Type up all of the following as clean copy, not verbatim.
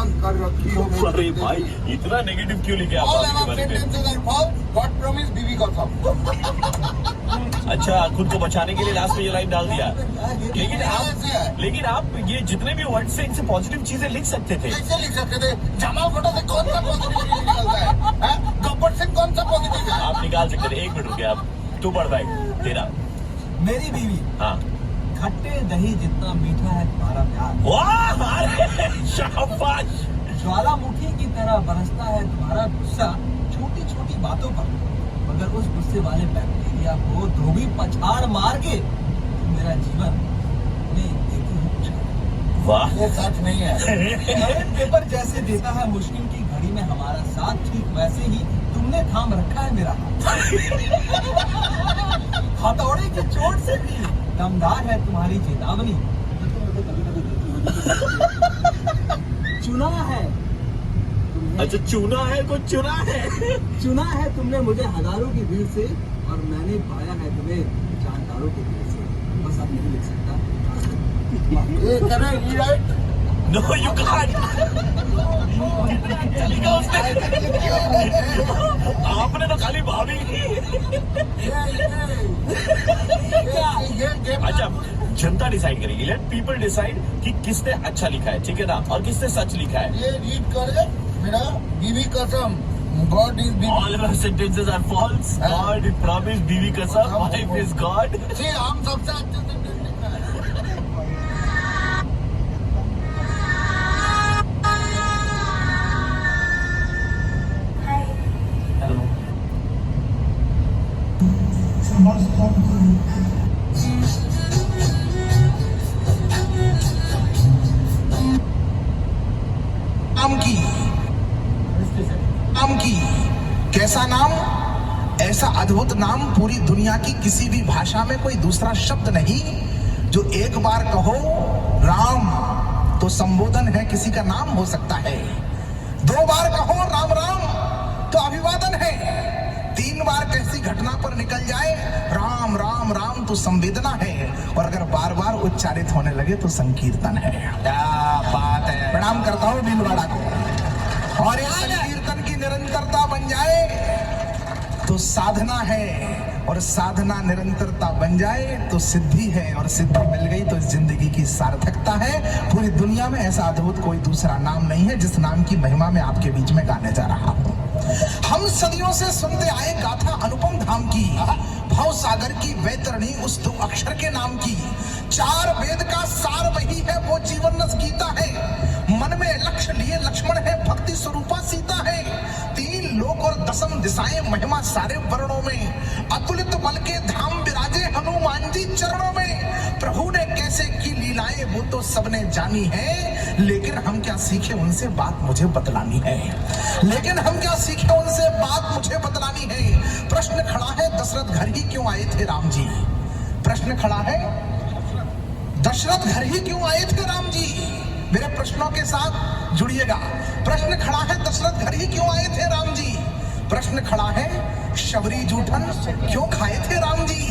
बंद कर रखी हो मेरी अरे जिंदगी। भाई इतना नेगेटिव क्यों लिखे आप All भाभी के our बारे में? sentences are false. God promised बीवी कसम। अच्छा खुद को बचाने के लिए लास्ट में ये लाइन डाल दिया। लेकिन आप ये जितने भी वर्ड से इनसे पॉजिटिव चीजें लिख सकते थे। कैसे लिख सकते थे? जमाल फोटो से कौन सा पॉजिटिव निकलता है? गब्बर से कौन सा पॉजिटिव है? आप निकाल सकते थे। 1 मिनट रुके आप। तू पढ़ भाई तेरा। मेरी बीवी हाँ खट्टे दही जितना मीठा है तुम्हारा प्यार, वाह अरे शाबाश। ज्वालामुखी की तरह बरसता है तुम्हारा गुस्सा छोटी छोटी बातों पर, मगर उस गुस्से वाले बैक्टीरिया को धोबी पछाड़ मार के तुम मेरा जीवन में देती हो कुछ। वाह ये सच नहीं है। टॉयलेट पेपर जैसे देता है मुश्किल की घड़ी में हमारा साथ, ठीक वैसे ही तुमने थाम रखा है मेरा हाथ। हथौड़े की चोट से भी दमदार है तुम्हारी चेतावनी, चुना है अच्छा चुना है को चुना है। चुना है तुमने मुझे हजारों की भीड़ से, और मैंने पाया है तुम्हें जानदारों की भीड़ से। बस अब नहीं लिख सकता। ये करें रीराइट। No you can't. लिखा उसने। आपने तो खाली भाभी अच्छा जनता डिसाइड करेगी। लेट पीपल डिसाइड कि किसने अच्छा लिखा है, ठीक है ना, और किसने सच लिखा है। ये रीड करे मेरा बीवी कसम। God is बीवी। All of our sentences are false. God promised बीवी कसम, wife is God. जी हम सबसे अच्छे सेंटेंस लिख रहे हैं। हेलो नाम की नाम की कैसा नाम? ऐसा अद्भुत नाम पूरी दुनिया की किसी भी भाषा में कोई दूसरा शब्द नहीं जो एक बार कहो राम तो संबोधन है, किसी का नाम हो सकता है। 2 बार कहो राम राम तो अभिवादन है। 3 बार कैसी घटना पर निकल जाए राम राम राम तो संवेदना है, और अगर बार बार उच्चारित होने लगे तो संकीर्तन है। क्या बात है। प्रणाम करता हूँ भीलवाड़ा को। और इस संकीर्तन की निरंतरता बन जाए तो साधना है, और साधना निरंतरता बन जाए तो सिद्धि है, और सिद्धि मिल गई तो जिंदगी की सार्थकता है। पूरी दुनिया में ऐसा अद्भुत कोई दूसरा नाम नहीं है जिस नाम की महिमा में आपके बीच में गाने जा रहा हूं। हम सदियों से सुनते आए गाथा अनुपम धाम की, भव सागर की वैतरणी उस 2 अक्षर के नाम की। 4 वेद का सार वही है, वो जीवन रस गीता है। मन में लक्ष्य लिए लक्ष्मण है, भक्ति स्वरूपा सीता है। 3 लोक और 10 दिशाएं महिमा सारे वर्णों में। अतुलित बल के धाम विराजे हनुमान जी चरणों में। प्रभु ने कैसे की लीलाएं वो तो सबने जानी है, लेकिन हम क्या सीखे उनसे बात मुझे बतलानी है। लेकिन हम क्या सीखे उनसे बात मुझे बतलानी है। प्रश्न खड़ा है दशरथ घर ही क्यों आए थे राम जी? प्रश्न खड़ा है दशरथ घर ही क्यों आए थे राम जी? मेरे प्रश्नों के साथ जुड़िएगा। प्रश्न खड़ा है दशरथ घर ही क्यों आए थे राम जी? प्रश्न खड़ा है शबरी जूठन क्यों खाए थे राम जी?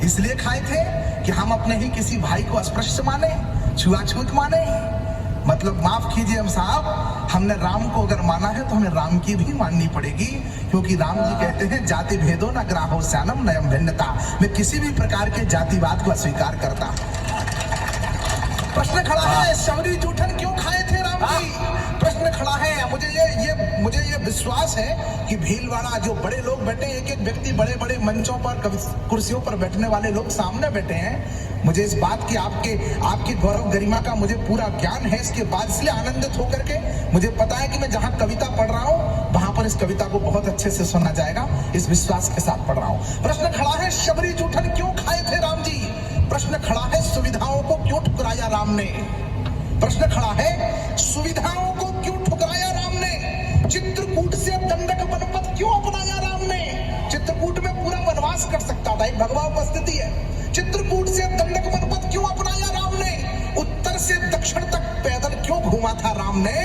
इसलिए खाए थे कि हम अपने ही किसी भाई को अस्पृश्य माने, छुआछूत माने। मतलब माफ कीजिए हम साहब, हमने राम को अगर माना है तो हमें राम की भी माननी पड़ेगी, क्योंकि राम जी कहते हैं जाति भेदो न ग्राहो श्यानम नयम भिन्नता। मैं किसी भी प्रकार के जातिवाद को अस्वीकार करता हूं। प्रश्न खड़ा है शबरी जूठन क्यों खाए थे राम जी? प्रश्न खड़ा है मुझे ये विश्वास है कि भीलवाड़ा जो बड़े लोग बैठे हैं, एक व्यक्ति बड़े बड़े मंचों पर कुर्सियों पर बैठने वाले लोग सामने बैठे हैं। मुझे इस बात की आपकी गौरव गरिमा का मुझे पूरा ज्ञान है। इसके बाद इसलिए आनंदित होकर के मुझे पता है कि मैं जहां कविता पढ़ रहा हूं वहां पर इस कविता को बहुत अच्छे से सुना जाएगा, इस विश्वास के साथ पढ़ रहा हूं। प्रश्न खड़ा है शबरी जूठन क्यों खाए थे राम जी? प्रश्न खड़ा है सुविधाओं को क्यों ठुकराया राम ने? प्रश्न खड़ा है सुविधाओं को क्यों ठुकराया राम ने? चित्रकूट से दंडक वनपथ क्यों अपनाया राम ने? चित्रकूट में पूरा वनवास कर सकता था, एक भगवा उपस्थिति है। चित्रकूट से दंडक वनपथ क्यों अपनाया राम ने? उत्तर से दक्षिण तक पैदल क्यों घूमा था राम ने?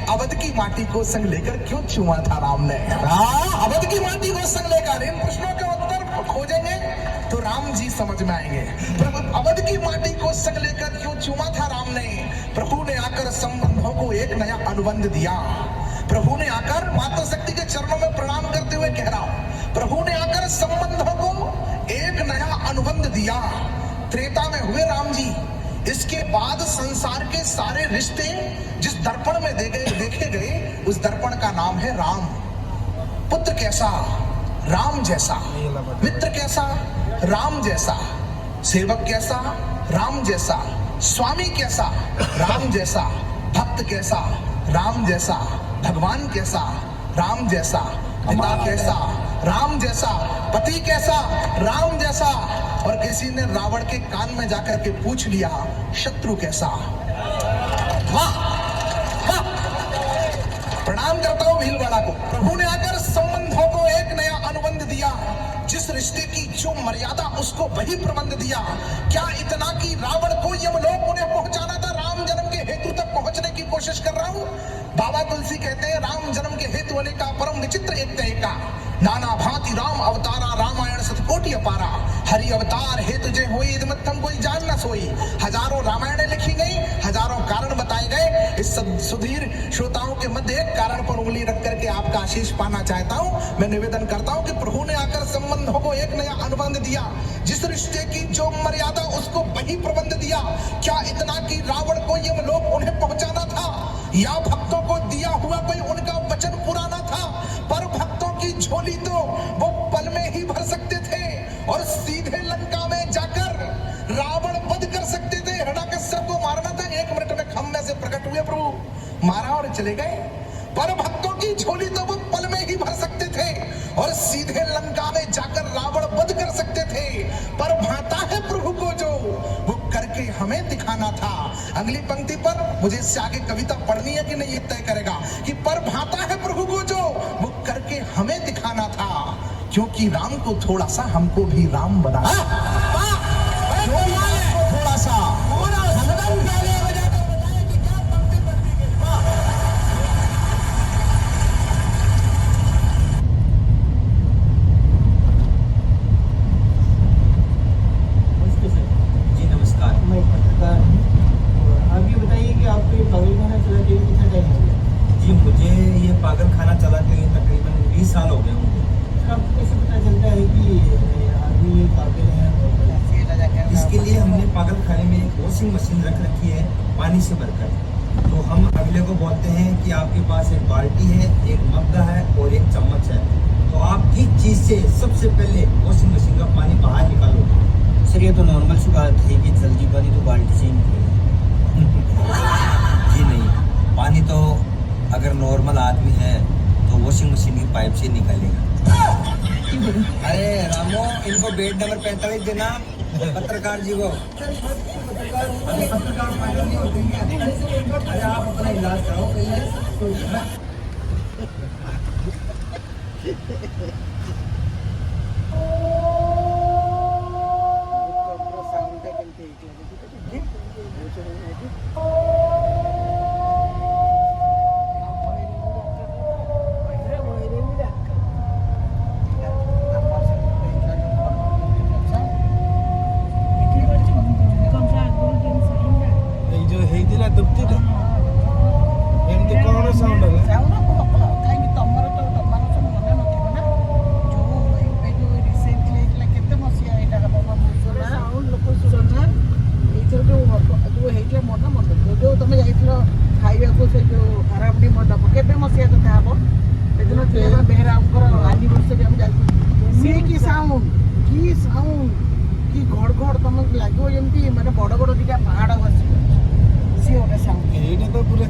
अवध की माटी को संग लेकर क्यों छुआ था राम ने? अवध की माटी को संग लेकर। इन प्रश्नों के उत्तर खोजेंगे तो राम जी समझ में आएंगे। प्रभु अवध की माटी को संग लेकर क्यों चूमा था राम ने? प्रभु ने आकर संबंधों को एक नया अनुबंध दिया। प्रभु ने आकर माता शक्ति के चरणों में प्रणाम करते हुए कह रहा हूं, प्रभु ने आकर संबंधों को एक नया अनुबंध दिया। त्रेता में हुए राम जी, इसके बाद संसार के सारे रिश्ते जिस दर्पण में देखे गए, उस दर्पण का नाम है राम। पुत्र कैसा? राम जैसा। मित्र कैसा? राम जैसा। सेवक कैसा? राम जैसा। स्वामी कैसा? राम जैसा। भक्त कैसा? राम जैसा। भगवान कैसा? राम जैसा। पिता कैसा? राम जैसा। पति कैसा? राम जैसा। और किसी ने रावण के कान में जाकर के पूछ लिया, शत्रु कैसा? वाह वाह, प्रणाम करता हूं भीलवाड़ा को। प्रभु ने आकर संबंधों को एक नया अनुबंध दिया। जिस रिश्ते की जो मर्यादा, उसको वही प्रबंध दिया। क्या इतना कि रावण को यमलोक उन्हें पहुंचाना था? राम जन्म के हेतु तक पहुंचने की कोशिश कर रहा हूं। बाबा तुलसी कहते हैं, राम जन्म के हेतु वाले का परम विचित्र एक तय का, नाना भांति राम अवतारा, रामायण सतकोटि अपारा, हरि अवतार हेतु जय होई, इदमत्थम कोई जान न सोई। हजारों रामायणें लिखी गई, हजारों कारण बताए गए। इस सुधीर श्रोताओं के मध्य एक कारण पर उंगली रख करके आपका आशीष पाना चाहता हूं। मैं निवेदन करता हूं कि प्रभु ने आकर संबंधों को एक नया अनुबंध दिया। जिस रिश्ते की जो मर्यादा, उसको वही प्रबंध दिया। क्या इतना कि रावण को यमलोक उन्हें पहुंचाना था, या भक्तों को दिया हुआ कोई उनका वचन पुराना था? पर भक्तों की झोली तो वो पल में ही भर सकते थे और सीधे लंका में जाकर रावण वध कर सकते थे। हिरण्यकश्यप को मारना था, 1 मिनट में खम्भे से प्रकट हुए प्रभु, मारा और चले गए। पर भक्तों की झोली तो वो पल में ही भर सकते थे और सीधे लंका में जाकर रावण वध कर सकते थे। पर भाता है प्रभु को जो वो करके हमें दिखाना था। अगली पंक्ति पर मुझे इससे आगे कविता पढ़नी है कि नहीं, ये तय करेगा कि पर भाता है प्रभु को जो वो करके हमें दिखाना था, क्योंकि राम को थोड़ा सा हमको भी राम बना। थोड़ा सा जी, मुझे ये पागल खाना चलाते हुए तकरीबन 20 साल हो गए होंगे। आपको कैसे पता चलता है कि आदमी पागल है? इसके लिए हमने पागल खाने में एक वॉशिंग मशीन रख रखी है पानी से भरकर। तो हम अगले को बोलते हैं कि आपके पास एक बाल्टी है, एक मग्गा है और एक चम्मच है, तो आप किस चीज़ से सबसे पहले वॉशिंग मशीन का पानी बाहर निकालोगे? सर, ये तो नॉर्मल सी बात है कि जल्दी पानी तो बाल्टी से ही निकलेगा। जी नहीं, पानी तो अगर नॉर्मल आदमी है तो वॉशिंग मशीन की पाइप से निकालेगा। अरे रामो, इनको बेड नंबर 45 देना पत्रकार जी को। पत्रकार फाइनल नहीं होते हैं। अरे आप अपना इलाज कराओ।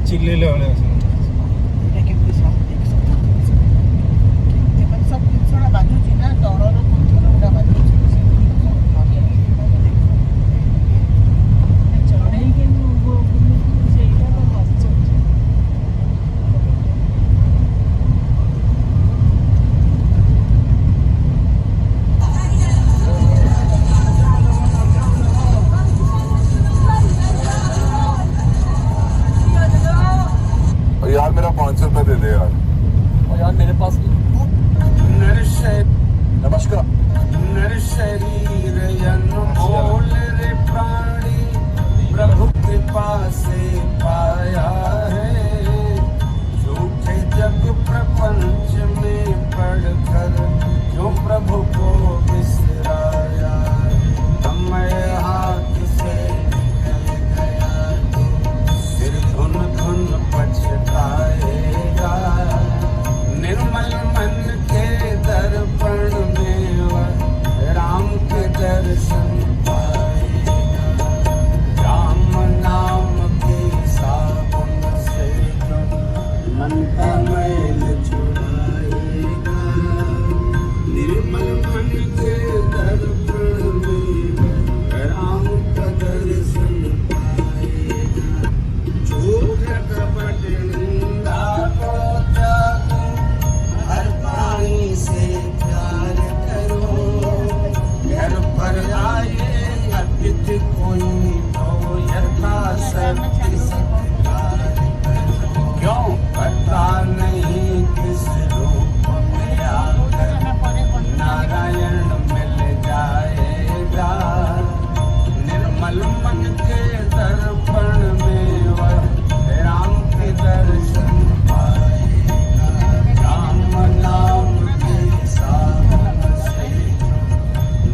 चिल्लेले वाले यार, मेरा 500 रुपए दे दे यार। और यार मेरे पास नमस्कार। प्रभु कृपा से पाया है, झूठे जग प्रपंच में पढ़कर जो प्रभु को बिसराया। समय हाथ से निकल गया तो फिर धुन धुन पछताएगा। निर्मल मन के दर्पण में वह राम के दर्शन पाएगा। राम नाम के साबुन से जो मन का मैल छुड़ाएगा। निर्मल मन के दर्पण में वह राम का दर्शन पाएगा। झूठ कपट निंदा को त्यागो, हर प्राणी से प्यार करो। घर पर आए अतिथि कोई तो यथाशक्ति सत्कार करो। क्यों पता नहीं किस रूप में आकर नारायण मिल जाएगा। निर्मल मन के दर्पण में वह राम के दर्शन पाएगा। राम नाम के साबुन से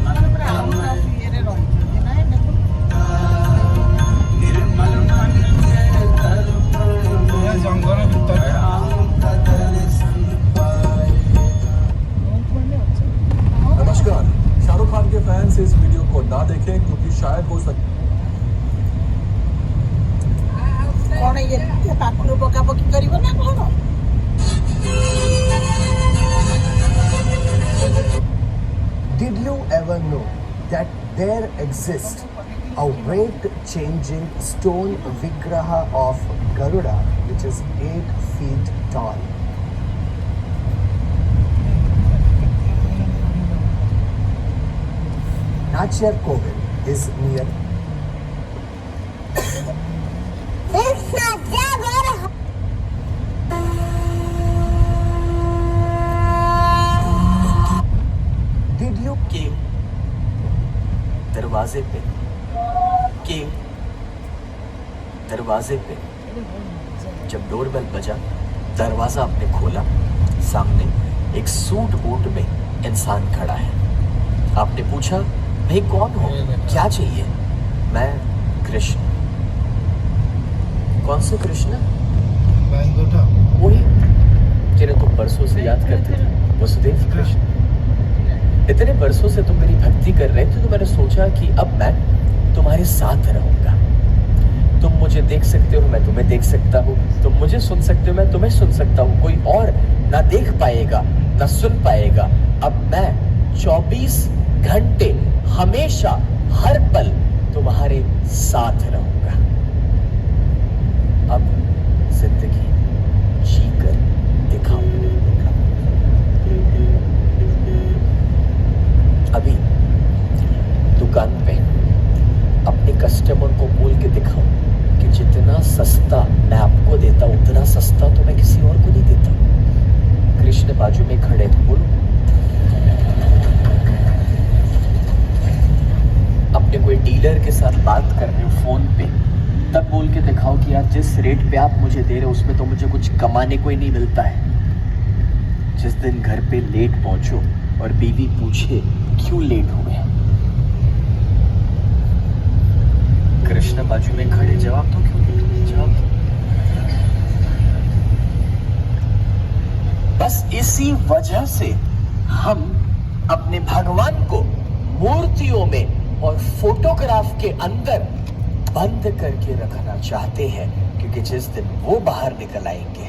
मन का मैल निर्मल मन के दर्पण में राम का दर्शन पाएगा। नमस्कार। शाहरुख खान के फैंस इस वीडियो को ना देखें क्योंकि शायद हो सकता कौन ये पाखुर पकापकी करिव ना कौन? Did you ever know that there exists a weight-changing stone Vigraha of Garuda which is 8 feet tall? Nachyar Kovel is near Did you के दरवाजे पे जब डोरबेल बजा, दरवाजा आपने खोला, सामने एक सूट बूट में इंसान खड़ा है। आपने पूछा, भाई कौन हो, क्या चाहिए? मैं कृष्ण। कौन से कृष्ण? वही जिन्हें तुम बरसों से याद करते थे, वसुदेव कृष्ण। इतने बरसों से तुम मेरी भक्ति कर रहे थे तो मैंने सोचा कि अब मैं तुम्हारे साथ रहूंगा। तुम मुझे देख सकते हो, मैं तुम्हें देख सकता हूँ। तुम मुझे सुन सकते हो, मैं तुम्हें सुन सकता हूँ। कोई और ना देख पाएगा ना सुन पाएगा। अब मैं 24 घंटे हमेशा हर पल तुम्हारे साथ रहूंगा। अब जिंदगी जी कर दिखाऊंगा। अभी दुकान पे अपने कस्टमर को बोल के दिखाऊं कि जितना सस्ता मैं आपको देता हूं उतना सस्ता तो मैं किसी और को नहीं देता। कृष्ण बाजू में खड़े थे, बोलो। अपने कोई डीलर के साथ बात कर रहे हो फोन पे, तब बोल के दिखाओ कि यार जिस रेट पे आप मुझे दे रहे हो उसमें तो मुझे कुछ कमाने को ही नहीं मिलता है। जिस दिन घर पे लेट पहुंचो और बीवी पूछे क्यों लेट हुए, कृष्ण बाजू में खड़े, जवाब तो क्यों लेट हुए, जवाब दो। बस इसी वजह से हम अपने भगवान को मूर्तियों में और फोटोग्राफ के अंदर बंद करके रखना चाहते हैं, क्योंकि जिस दिन वो बाहर निकल आएंगे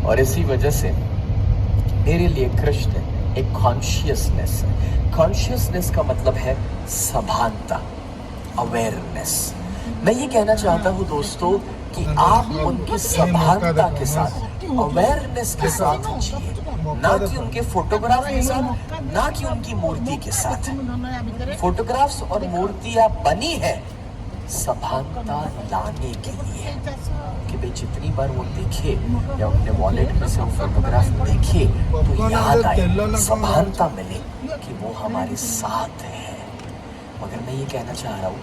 और इसी वजह से मेरे लिए कृष्ण एक कॉन्शियसनेस है। कॉन्शियसनेस का मतलब है सभानता, अवेयरनेस। मैं ये कहना चाहता हूँ दोस्तों कि आप उनकी सभानता के साथ, अवेयरनेस के साथ जिए, ना कि उनके फोटोग्राफ के साथ, ना कि उनकी मूर्ति के साथ। फोटोग्राफ्स और मूर्तियां बनी है सभानता लाने के लिए कि भाई जितनी बार वो देखे या अपने वॉलेट में से वो फोटोग्राफ देखे तो याद आए, सभानता मिले कि वो हमारे साथ है। मगर मैं ये कहना चाह रहा हूँ